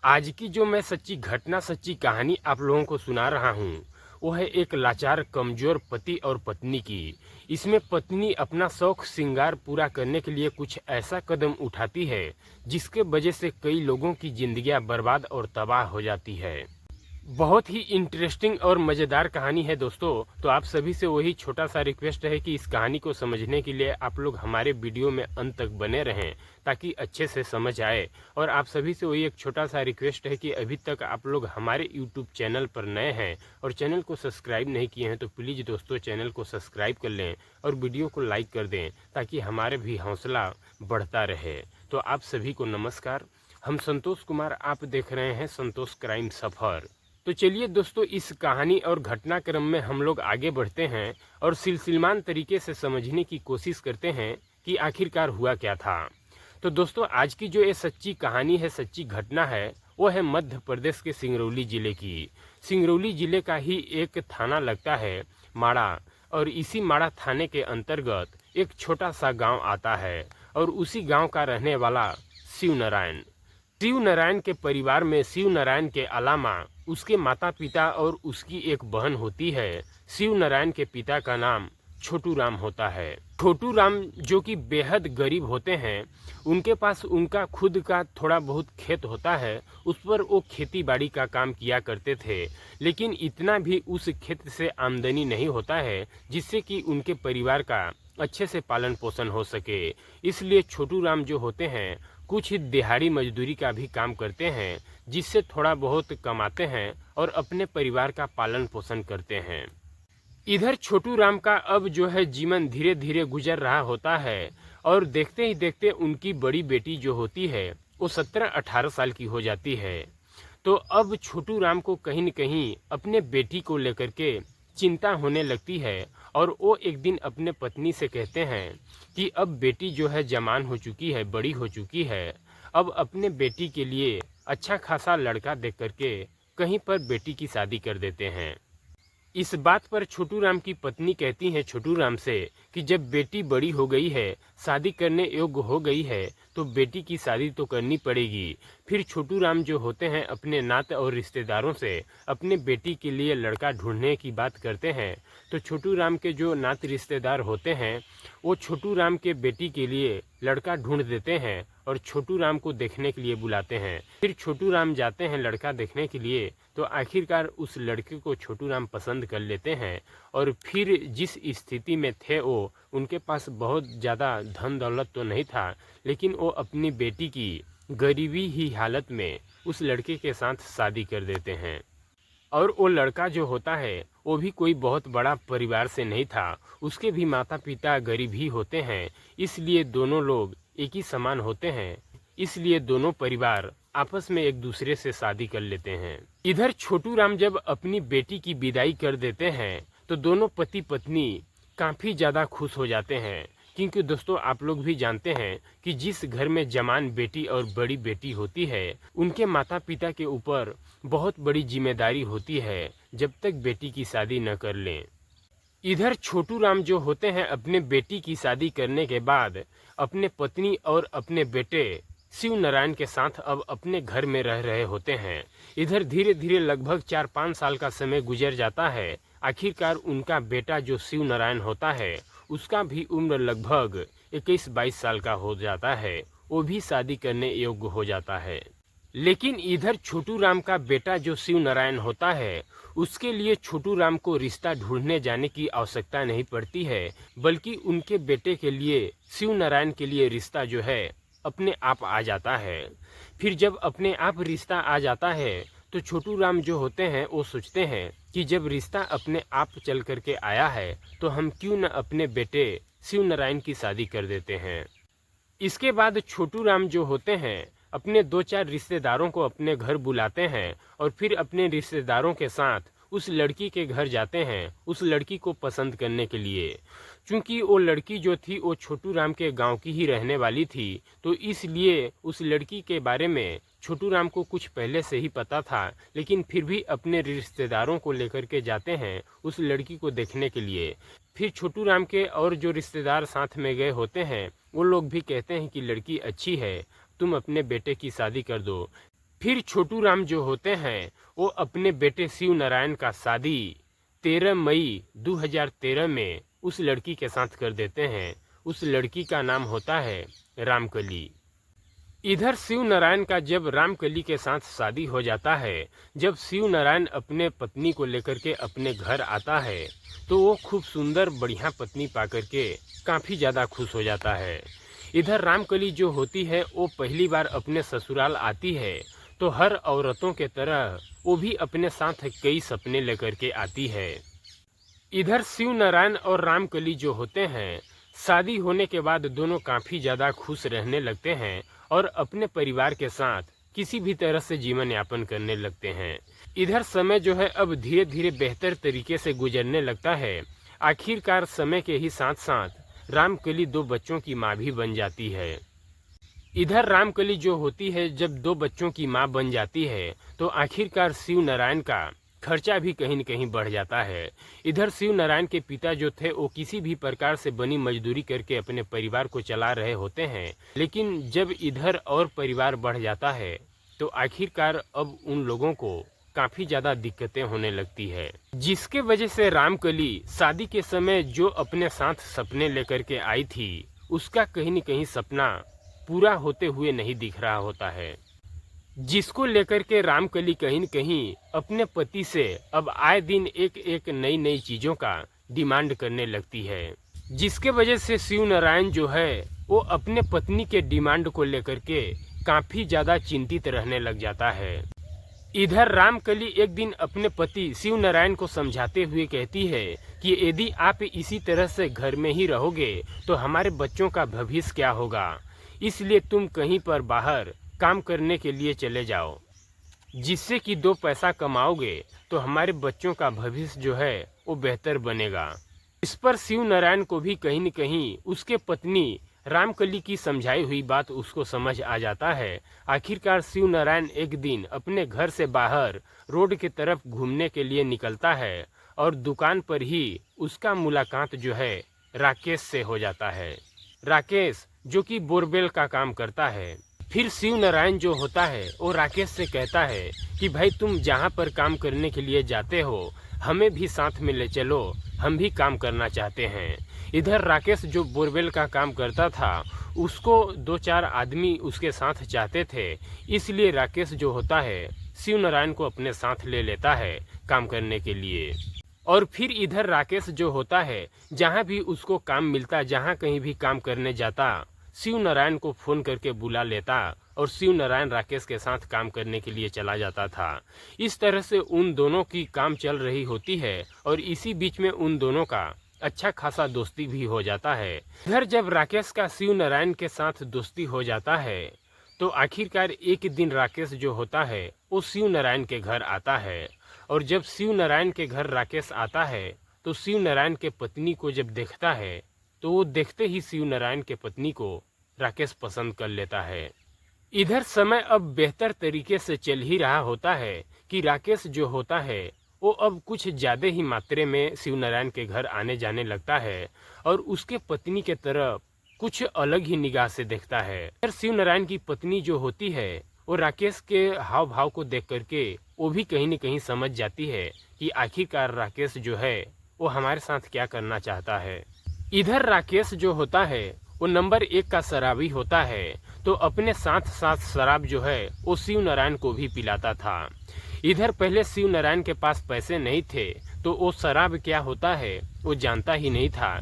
आज की जो मैं सच्ची घटना सच्ची कहानी आप लोगों को सुना रहा हूँ वो है एक लाचार कमजोर पति और पत्नी की। इसमें पत्नी अपना शौक श्रृंगार पूरा करने के लिए कुछ ऐसा कदम उठाती है जिसके वजह से कई लोगों की जिंदगियां बर्बाद और तबाह हो जाती है। बहुत ही इंटरेस्टिंग और मज़ेदार कहानी है दोस्तों। तो आप सभी से वही छोटा सा रिक्वेस्ट है कि इस कहानी को समझने के लिए आप लोग हमारे वीडियो में अंत तक बने रहें ताकि अच्छे से समझ आए। और आप सभी से वही एक छोटा सा रिक्वेस्ट है कि अभी तक आप लोग हमारे यूट्यूब चैनल पर नए हैं और चैनल को सब्सक्राइब नहीं किए हैं तो प्लीज़ दोस्तों चैनल को सब्सक्राइब कर लें और वीडियो को लाइक कर दें ताकि हमारे भी हौसला बढ़ता रहे। तो आप सभी को नमस्कार, हम संतोष कुमार, आप देख रहे हैं संतोष क्राइम सफ़र। तो चलिए दोस्तों इस कहानी और घटनाक्रम में हम लोग आगे बढ़ते हैं और सिलसिलेवार तरीके से समझने की कोशिश करते हैं कि आखिरकार हुआ क्या था। तो दोस्तों आज की जो ये सच्ची कहानी है, सच्ची घटना है, वो है मध्य प्रदेश के सिंगरौली ज़िले की। सिंगरौली ज़िले का ही एक थाना लगता है माड़ा, और इसी माड़ा थाने के अंतर्गत एक छोटा सा गांव आता है और उसी गांव का रहने वाला शिव नारायण के परिवार में शिव नारायण के अलावा उसके माता पिता और उसकी एक बहन होती है। शिव नारायण के पिता का नाम छोटू राम होता है। छोटू राम जो कि बेहद गरीब होते हैं, उनके पास उनका खुद का थोड़ा बहुत खेत होता है, उस पर वो खेती बाड़ी का काम किया करते थे। लेकिन इतना भी उस खेत से आमदनी नहीं होता है जिससे कि उनके परिवार का अच्छे से पालन पोषण हो सके। इसलिए छोटू राम जो होते हैं कुछ ही दिहाड़ी मजदूरी का भी काम करते हैं जिससे थोड़ा बहुत कमाते हैं और अपने परिवार का पालन पोषण करते हैं। इधर छोटू राम का अब जो है जीवन धीरे धीरे गुजर रहा होता है और देखते ही देखते उनकी बड़ी बेटी जो होती है वो 17-18 साल की हो जाती है। तो अब छोटू राम को कहीं न कहीं अपने बेटी को लेकर के चिंता होने लगती है और वो एक दिन अपने पत्नी से कहते हैं कि अब बेटी जो है जवान हो चुकी है, बड़ी हो चुकी है, अब अपने बेटी के लिए अच्छा खासा लड़का देख करके कहीं पर बेटी की शादी कर देते हैं। इस बात पर छोटू राम की पत्नी कहती है छोटू राम से कि जब बेटी बड़ी हो गई है, शादी करने योग्य हो गई है, तो बेटी की शादी तो करनी पड़ेगी। फिर छोटू राम जो होते हैं अपने नाते और रिश्तेदारों से अपने बेटी के लिए लड़का ढूंढने की बात करते हैं। तो छोटू राम के जो नाते रिश्तेदार होते हैं वो छोटू राम के बेटी के लिए लड़का ढूंढ देते हैं और छोटू राम को देखने के लिए बुलाते हैं। फिर छोटू राम जाते हैं लड़का देखने के लिए, तो आखिरकार उस लड़के को छोटू राम पसंद कर लेते हैं। और फिर जिस स्थिति में थे वो, उनके पास बहुत ज़्यादा धन दौलत तो नहीं था, लेकिन वो अपनी बेटी की गरीबी ही हालत में उस लड़के के साथ शादी कर देते हैं। और वो लड़का जो होता है वो भी कोई बहुत बड़ा परिवार से नहीं था, उसके भी माता पिता गरीब ही होते हैं। इसलिए दोनों लोग एक ही समान होते हैं, इसलिए दोनों परिवार आपस में एक दूसरे से शादी कर लेते हैं। इधर छोटू राम जब अपनी बेटी की विदाई कर देते हैं तो दोनों पति पत्नी काफ़ी ज़्यादा खुश हो जाते हैं, क्योंकि दोस्तों आप लोग भी जानते हैं कि जिस घर में जवान बेटी और बड़ी बेटी होती है उनके माता पिता के ऊपर बहुत बड़ी जिम्मेदारी होती है जब तक बेटी की शादी न कर लें। इधर छोटू राम जो होते हैं अपने बेटी की शादी करने के बाद अपने पत्नी और अपने बेटे शिव नारायण के साथ अब अपने घर में रह रहे होते हैं। इधर धीरे धीरे लगभग 4-5 साल का समय गुजर जाता है। आखिरकार उनका बेटा जो शिव नारायण होता है उसका भी उम्र लगभग 21-22 साल का हो जाता है, वो भी शादी करने योग्य हो जाता है। लेकिन इधर छोटू राम का बेटा जो शिव नारायण होता है उसके लिए छोटू राम को रिश्ता ढूंढने जाने की आवश्यकता नहीं पड़ती है, बल्कि उनके बेटे के लिए शिव नारायण के लिए रिश्ता जो है अपने आप आ जाता है। फिर जब अपने आप रिश्ता आ जाता है तो छोटू राम जो होते हैं वो सोचते हैं कि जब रिश्ता अपने आप चल करके आया है तो हम क्यों न अपने बेटे शिव नारायण की शादी कर देते हैं। इसके बाद छोटू राम जो होते हैं अपने 2-4 रिश्तेदारों को अपने घर बुलाते हैं और फिर अपने रिश्तेदारों के साथ उस लड़की के घर जाते हैं उस लड़की को पसंद करने के लिए। चूँकि वो लड़की जो थी वो छोटू राम के गांव की ही रहने वाली थी, तो इसलिए उस लड़की के बारे में छोटू राम को कुछ पहले से ही पता था, लेकिन फिर भी अपने रिश्तेदारों को लेकर के जाते हैं उस लड़की को देखने के लिए। फिर छोटू राम के और जो रिश्तेदार साथ में गए होते हैं वो लोग भी कहते हैं कि लड़की अच्छी है, तुम अपने बेटे की शादी कर दो। फिर छोटू राम जो होते हैं वो अपने बेटे शिव नारायण का शादी 13 मई 2013 में उस लड़की के साथ कर देते हैं। उस लड़की का नाम होता है रामकली। इधर शिव नारायण का जब रामकली के साथ शादी हो जाता है, जब शिव नारायण अपने पत्नी को लेकर के अपने घर आता है तो वो खूब सुंदर बढ़िया पत्नी पा करके काफ़ी ज़्यादा खुश हो जाता है। इधर रामकली जो होती है वो पहली बार अपने ससुराल आती है तो हर औरतों के तरह वो भी अपने साथ कई सपने लेकर के आती है। इधर शिव नारायण और रामकली जो होते हैं शादी होने के बाद दोनों काफ़ी ज़्यादा खुश रहने लगते हैं और अपने परिवार के साथ किसी भी तरह से जीवन यापन करने लगते हैं। इधर समय जो है अब धीरे धीरे बेहतर तरीके से गुजरने लगता है। आखिरकार समय के ही साथ साथ रामकली 2 बच्चों की माँ भी बन जाती है। इधर रामकली जो होती है जब 2 बच्चों की माँ बन जाती है तो आखिरकार शिव नारायण का खर्चा भी कहीं न कहीं बढ़ जाता है। इधर शिव नारायण के पिता जो थे वो किसी भी प्रकार से बनी मजदूरी करके अपने परिवार को चला रहे होते हैं, लेकिन जब इधर और परिवार बढ़ जाता है तो आखिरकार अब उन लोगों को काफ़ी ज़्यादा दिक्कतें होने लगती है, जिसके वजह से रामकली शादी के समय जो अपने साथ सपने लेकर के आई थी उसका कहीं न कहीं सपना पूरा होते हुए नहीं दिख रहा होता है, जिसको लेकर के रामकली कहीं न कहीं अपने पति से अब आए दिन एक एक नई नई चीज़ों का डिमांड करने लगती है, जिसके वजह से शिव नारायण जो है वो अपने पत्नी के डिमांड को लेकर के काफ़ी ज़्यादा चिंतित रहने लग जाता है। इधर रामकली एक दिन अपने पति शिव नारायण को समझाते हुए कहती है कि यदि आप इसी तरह से घर में ही रहोगे तो हमारे बच्चों का भविष्य क्या होगा, इसलिए तुम कहीं पर बाहर काम करने के लिए चले जाओ, जिससे कि 2 पैसा कमाओगे तो हमारे बच्चों का भविष्य जो है वो बेहतर बनेगा। इस पर शिव नारायण को भी कहीं न कहीं उसके पत्नी रामकली की समझाई हुई बात उसको समझ आ जाता है। आखिरकार शिव नारायण एक दिन अपने घर से बाहर रोड की तरफ घूमने के लिए निकलता है और दुकान पर ही उसका मुलाकात जो है राकेश से हो जाता है। राकेश जो कि बोरवेल का काम करता है। फिर शिव नारायण जो होता है वो राकेश से कहता है कि भाई तुम जहाँ पर काम करने के लिए जाते हो हमें भी साथ में ले चलो, हम भी काम करना चाहते हैं। इधर राकेश जो बोरवेल का काम करता था उसको 2-4 आदमी उसके साथ चाहते थे, इसलिए राकेश जो होता है शिव नारायण को अपने साथ ले लेता है काम करने के लिए। और फिर इधर राकेश जो होता है जहाँ भी उसको काम मिलता, जहाँ कहीं भी काम करने जाता, शिव नारायण को फ़ोन करके बुला लेता और शिव नारायण राकेश के साथ काम करने के लिए चला जाता था। इस तरह से उन दोनों की काम चल रही होती है और इसी बीच में उन दोनों का अच्छा खासा दोस्ती भी हो जाता है। इधर जब राकेश का शिव नारायण के साथ दोस्ती हो जाता है तो आखिरकार एक दिन राकेश जो होता है वो शिव नारायण के घर आता है और जब शिव नारायण के घर राकेश आता है तो शिव नारायण के पत्नी को जब देखता है तो वो देखते ही शिव नारायण के पत्नी को राकेश पसंद कर लेता है। इधर समय अब बेहतर तरीके से चल ही रहा होता है कि राकेश जो होता है वो अब कुछ ज़्यादा ही मात्रा में शिव नारायण के घर आने जाने लगता है और उसके पत्नी के तरफ कुछ अलग ही निगाह से देखता है। फिर शिव नारायण की पत्नी जो होती है वो राकेश के हाव भाव को देख करके वो भी कहीं न कहीं समझ जाती है कि आखिरकार राकेश जो है वो हमारे साथ क्या करना चाहता है। इधर राकेश जो होता है वो नंबर 1 का शराबी होता है, तो अपने साथ साथ शराब जो है वो शिव नारायण को भी पिलाता था। इधर पहले शिव नारायण के पास पैसे नहीं थे तो वो शराब क्या होता है वो जानता ही नहीं था,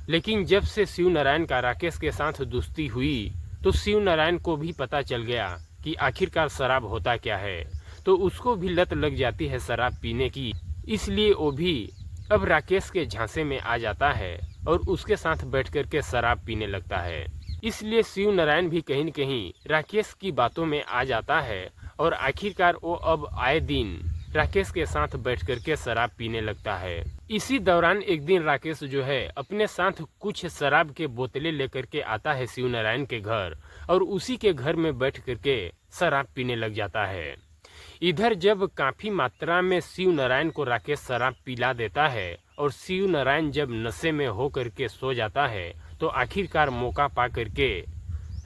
लेकिन जब से शिव नारायण का राकेश के साथ दोस्ती हुई तो शिव नारायण को भी पता चल गया कि आखिरकार शराब होता क्या है, तो उसको भी लत लग जाती है शराब पीने की। इसलिए वो भी अब राकेश के झांसे में आ जाता है और उसके साथ बैठ कर के शराब पीने लगता है। इसलिए शिव नारायण भी कहीं न कहीं राकेश की बातों में आ जाता है और आखिरकार वो अब आए दिन राकेश के साथ बैठ कर के शराब पीने लगता है। इसी दौरान एक दिन राकेश जो है अपने साथ कुछ शराब के बोतलें लेकर के आता है शिव नारायण के घर और उसी के घर में बैठ कर के शराब पीने लग जाता है। इधर जब काफ़ी मात्रा में शिव नारायण को राकेश शराब पिला देता है और शिव नारायण जब नशे में हो करके सो जाता है तो आखिरकार मौका पा करके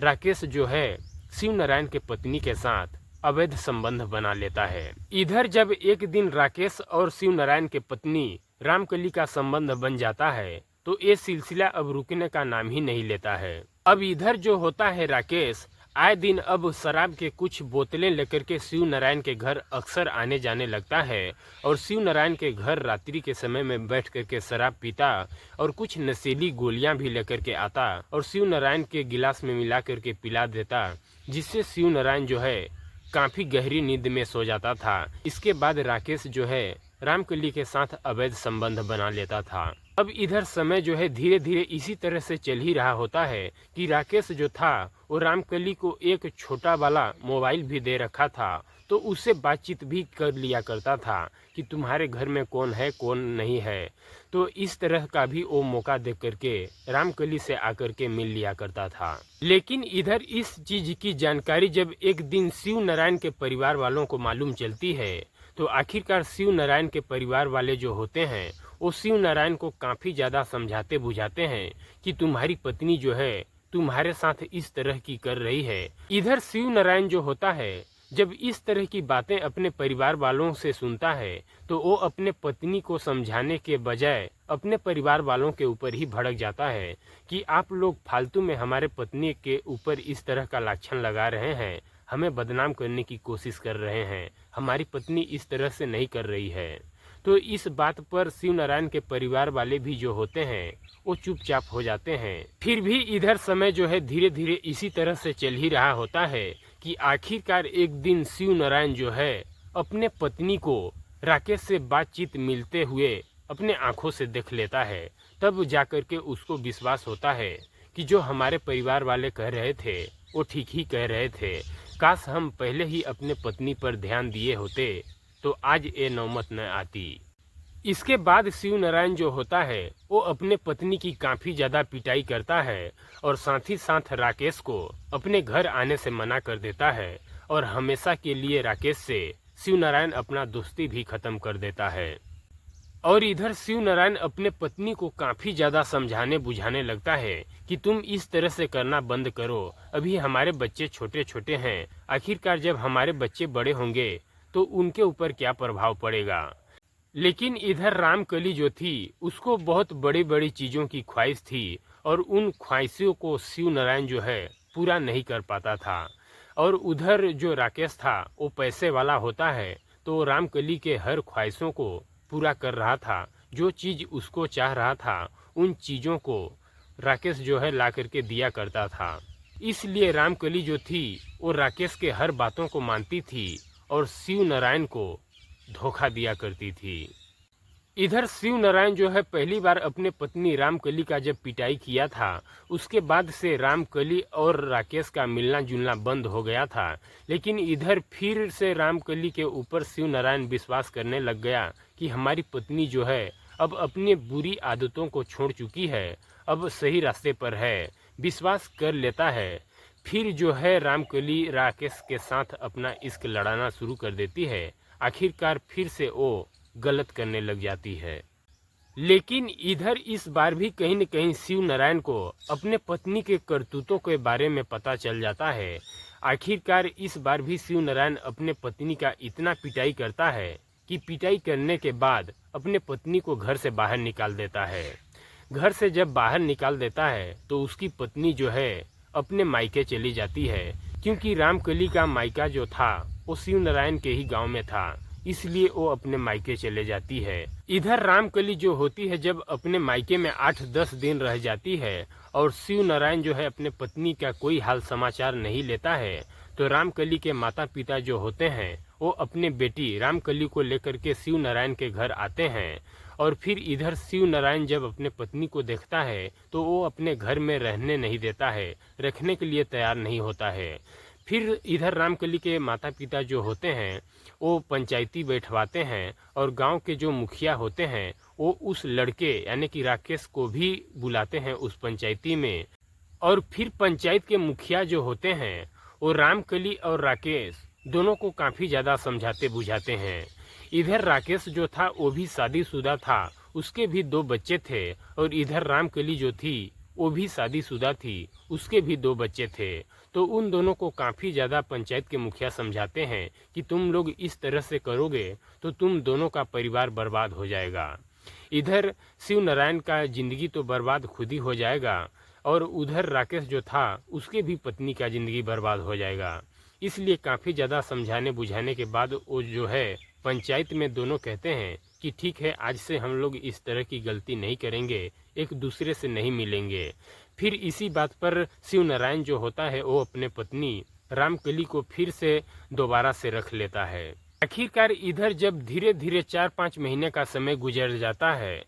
राकेश जो है शिव नारायण के पत्नी के साथ अवैध संबंध बना लेता है। इधर जब एक दिन राकेश और शिव नारायण के पत्नी रामकली का संबंध बन जाता है तो ये सिलसिला अब रुकने का नाम ही नहीं लेता है। अब इधर जो होता है, राकेश आए दिन अब शराब के कुछ बोतलें लेकर के शिव नारायण के घर अक्सर आने जाने लगता है और शिव नारायण के घर रात्रि के समय में बैठ करके शराब पीता और कुछ नशीली गोलियां भी लेकर के आता और शिव नारायण के गिलास में मिला करके पिला देता, जिससे शिव नारायण जो है काफी गहरी नींद में सो जाता था। इसके बाद राकेश जो है रामकली के साथ अवैध संबंध बना लेता था। अब इधर समय जो है धीरे धीरे इसी तरह से चल ही रहा होता है कि राकेश जो था वो रामकली को एक छोटा वाला मोबाइल भी दे रखा था, तो उससे बातचीत भी कर लिया करता था कि तुम्हारे घर में कौन है कौन नहीं है। तो इस तरह का भी वो मौका दे करके रामकली से आकर के मिल लिया करता था। लेकिन इधर इस चीज की जानकारी जब एक दिन शिव नारायण के परिवार वालों को मालूम चलती है तो आखिरकार शिव नारायण के परिवार वाले जो होते हैं वो शिव नारायण को काफी ज्यादा समझाते बुझाते हैं कि तुम्हारी पत्नी जो है तुम्हारे साथ इस तरह की कर रही है। इधर शिव नारायण जो होता है जब इस तरह की बातें अपने परिवार वालों से सुनता है तो वो अपने पत्नी को समझाने के बजाय अपने परिवार वालों के ऊपर ही भड़क जाता है कि आप लोग फालतू में हमारे पत्नी के ऊपर इस तरह का लाछन लगा रहे हैं, हमें बदनाम करने की कोशिश कर रहे हैं, हमारी पत्नी इस तरह से नहीं कर रही है। तो इस बात पर शिव नारायण के परिवार वाले भी जो होते हैं वो चुपचाप हो जाते हैं। फिर भी इधर समय जो है धीरे धीरे इसी तरह से चल ही रहा होता है कि आखिरकार एक दिन शिव नारायण जो है अपने पत्नी को राकेश से बातचीत मिलते हुए अपने आंखों से देख लेता है। तब जाकर के उसको विश्वास होता है कि जो हमारे परिवार वाले कह रहे थे वो ठीक ही कह रहे थे, काश हम पहले ही अपने पत्नी पर ध्यान दिए होते तो आज ये नौबत न आती। इसके बाद शिव नारायण जो होता है वो अपने पत्नी की काफी ज्यादा पिटाई करता है और साथ ही साथ राकेश को अपने घर आने से मना कर देता है और हमेशा के लिए राकेश से शिव नारायण अपना दोस्ती भी खत्म कर देता है। और इधर शिव नारायण अपने पत्नी को काफी ज्यादा समझाने बुझाने लगता है कि तुम इस तरह से करना बंद करो, अभी हमारे बच्चे छोटे छोटे हैं, आखिरकार जब हमारे बच्चे बड़े होंगे तो उनके ऊपर क्या प्रभाव पड़ेगा। लेकिन इधर रामकली जो थी उसको बहुत बड़ी बड़ी चीजों की ख्वाहिश थी और उन ख्वाहिशों को शिव नारायण जो है पूरा नहीं कर पाता था। और उधर जो राकेश था वो पैसे वाला होता है तो रामकली के हर ख्वाहिशों को पूरा कर रहा था। जो चीज उसको चाह रहा था उन चीजों को राकेश जो है ला करके दिया करता था। इसलिए रामकली जो थी वो राकेश के हर बातों को मानती थी और शिव नारायण को धोखा दिया करती थी। इधर शिव नारायण जो है पहली बार अपने पत्नी रामकली का जब पिटाई किया था उसके बाद से रामकली और राकेश का मिलना जुलना बंद हो गया था। लेकिन इधर फिर से रामकली के ऊपर शिव नारायण विश्वास करने लग गया कि हमारी पत्नी जो है अब अपनी बुरी आदतों को छोड़ चुकी है, अब सही रास्ते पर है, विश्वास कर लेता है। फिर जो है रामकली राकेश के साथ अपना इश्क लड़ाना शुरू कर देती है। आखिरकार फिर से वो गलत करने लग जाती है। लेकिन इधर इस बार भी कहीं न कहीं शिव नारायण को अपने पत्नी के करतूतों के बारे में पता चल जाता है। आखिरकार इस बार भी शिव नारायण अपने पत्नी का इतना पिटाई करता है कि पिटाई करने के बाद अपने पत्नी को घर से बाहर निकाल देता है। घर से जब बाहर निकाल देता है तो उसकी पत्नी जो है अपने मायके चली जाती है, क्योंकि रामकली का मायका जो था वो शिव नारायण के ही गांव में था, इसलिए वो अपने मायके चले जाती है। इधर रामकली जो होती है जब अपने मायके में 8-10 दिन रह जाती है और शिव नारायण जो है अपने पत्नी का कोई हाल समाचार नहीं लेता है तो रामकली के माता पिता जो होते हैं वो अपने बेटी रामकली को लेकर के शिव नारायण के घर आते हैं। और फिर इधर शिव नारायण जब अपने पत्नी को देखता है तो वो अपने घर में रहने नहीं देता है, रखने के लिए तैयार नहीं होता है। फिर इधर रामकली के माता पिता जो होते हैं वो पंचायती बैठवाते हैं और गांव के जो मुखिया होते हैं वो उस लड़के यानी कि राकेश को भी बुलाते हैं उस पंचायती में। और फिर पंचायत के मुखिया जो होते हैं वो रामकली और राकेश दोनों को काफ़ी ज़्यादा समझाते बुझाते हैं। इधर राकेश जो था वो भी शादीशुदा था, उसके भी 2 बच्चे थे और इधर रामकली जो थी वो भी शादीशुदा थी, उसके भी 2 बच्चे थे। तो उन दोनों को काफ़ी ज़्यादा पंचायत के मुखिया समझाते हैं कि तुम लोग इस तरह से करोगे तो तुम दोनों का परिवार बर्बाद हो जाएगा। इधर शिव नारायण का ज़िंदगी तो बर्बाद खुद ही हो जाएगा और उधर राकेश जो था उसके भी पत्नी का ज़िंदगी बर्बाद हो जाएगा। इसलिए काफ़ी ज़्यादा समझाने बुझाने के बाद वो जो है पंचायत में दोनों कहते हैं कि ठीक है, आज से हम लोग इस तरह की गलती नहीं करेंगे, एक दूसरे से नहीं मिलेंगे। फिर इसी बात पर शिव नारायण जो होता है वो अपने पत्नी रामकली को फिर से दोबारा से रख लेता है। आखिरकार इधर जब धीरे धीरे 4-5 महीने का समय गुजर जाता है,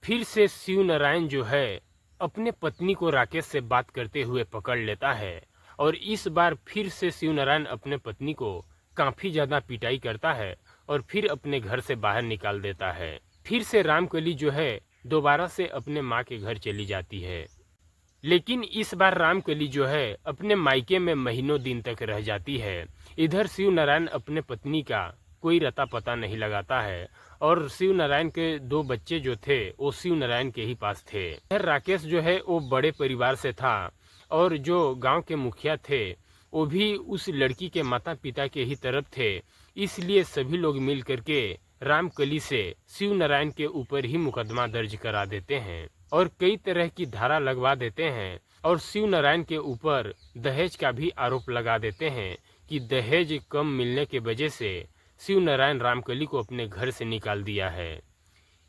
फिर से शिव नारायण जो है अपने पत्नी को राकेश से बात करते हुए पकड़ लेता है और इस बार फिर से शिव नारायण अपने पत्नी को काफ़ी ज़्यादा पिटाई करता है और फिर अपने घर से बाहर निकाल देता है। फिर से रामकली जो है दोबारा से अपने माँ के घर चली जाती है, लेकिन इस बार रामकली जो है अपने मायके में महीनों दिन तक रह जाती है। इधर शिव नारायण अपने पत्नी का कोई रता पता नहीं लगाता है और शिव नारायण के 2 बच्चे जो थे वो शिव नारायण के ही पास थे। इधर राकेश जो है वो बड़े परिवार से था और जो गांव के मुखिया थे वो भी उस लड़की के माता पिता के ही तरफ थे। इसलिए सभी लोग मिल करके रामकली से शिव नारायण के ऊपर ही मुकदमा दर्ज करा देते हैं और कई तरह की धारा लगवा देते हैं और शिव नारायण के ऊपर दहेज का भी आरोप लगा देते हैं कि दहेज कम मिलने के वजह से शिव नारायण रामकली को अपने घर से निकाल दिया है।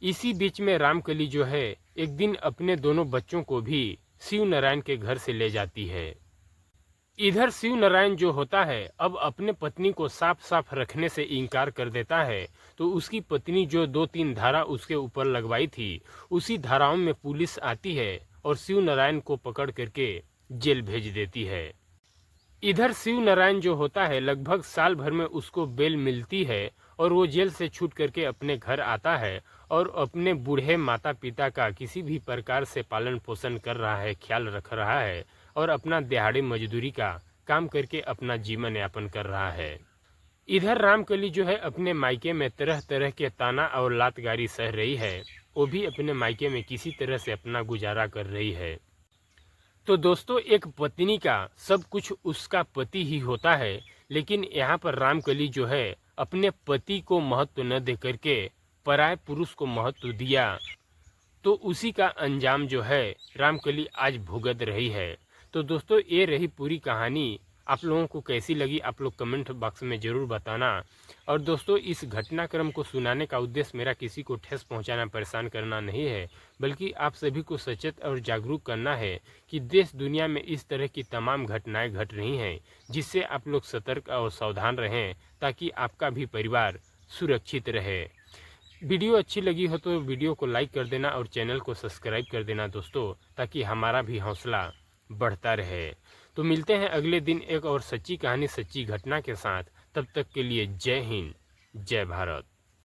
इसी बीच में रामकली जो है एक दिन अपने दोनों बच्चों को भी शिव नारायण के घर से ले जाती है। इधर शिव नारायण जो होता है अब अपने पत्नी को साफ साफ रखने से इनकार कर देता है, तो उसकी पत्नी जो 2-3 धारा उसके ऊपर लगवाई थी उसी धाराओं में पुलिस आती है और शिव नारायण को पकड़ करके जेल भेज देती है। इधर शिव नारायण जो होता है लगभग साल भर में उसको बेल मिलती है और वो जेल से छूट करके अपने घर आता है और अपने बूढ़े माता पिता का किसी भी प्रकार से पालन पोषण कर रहा है, ख्याल रख रहा है और अपना दिहाड़ी मजदूरी का काम करके अपना जीवन यापन कर रहा है। इधर रामकली जो है अपने मायके में तरह तरह के ताना और लातगारी सह रही है, वो भी अपने मायके में किसी तरह से अपना गुजारा कर रही है। तो दोस्तों, एक पत्नी का सब कुछ उसका पति ही होता है, लेकिन यहाँ पर रामकली जो है अपने पति को महत्व न दे करके पराये पुरुष को महत्व दिया, तो उसी का अंजाम जो है रामकली आज भुगत रही है। तो दोस्तों, ये रही पूरी कहानी। आप लोगों को कैसी लगी आप लोग कमेंट बॉक्स में ज़रूर बताना। और दोस्तों, इस घटनाक्रम को सुनाने का उद्देश्य मेरा किसी को ठेस पहुंचाना, परेशान करना नहीं है, बल्कि आप सभी को सचेत और जागरूक करना है कि देश दुनिया में इस तरह की तमाम घटनाएं घट रही हैं, जिससे आप लोग सतर्क और सावधान रहें ताकि आपका भी परिवार सुरक्षित रहे। वीडियो अच्छी लगी हो तो वीडियो को लाइक कर देना और चैनल को सब्सक्राइब कर देना दोस्तों, ताकि हमारा भी हौसला बढ़ता रहे। तो मिलते हैं अगले दिन एक और सच्ची कहानी, सच्ची घटना के साथ। तब तक के लिए जय हिंद, जय भारत।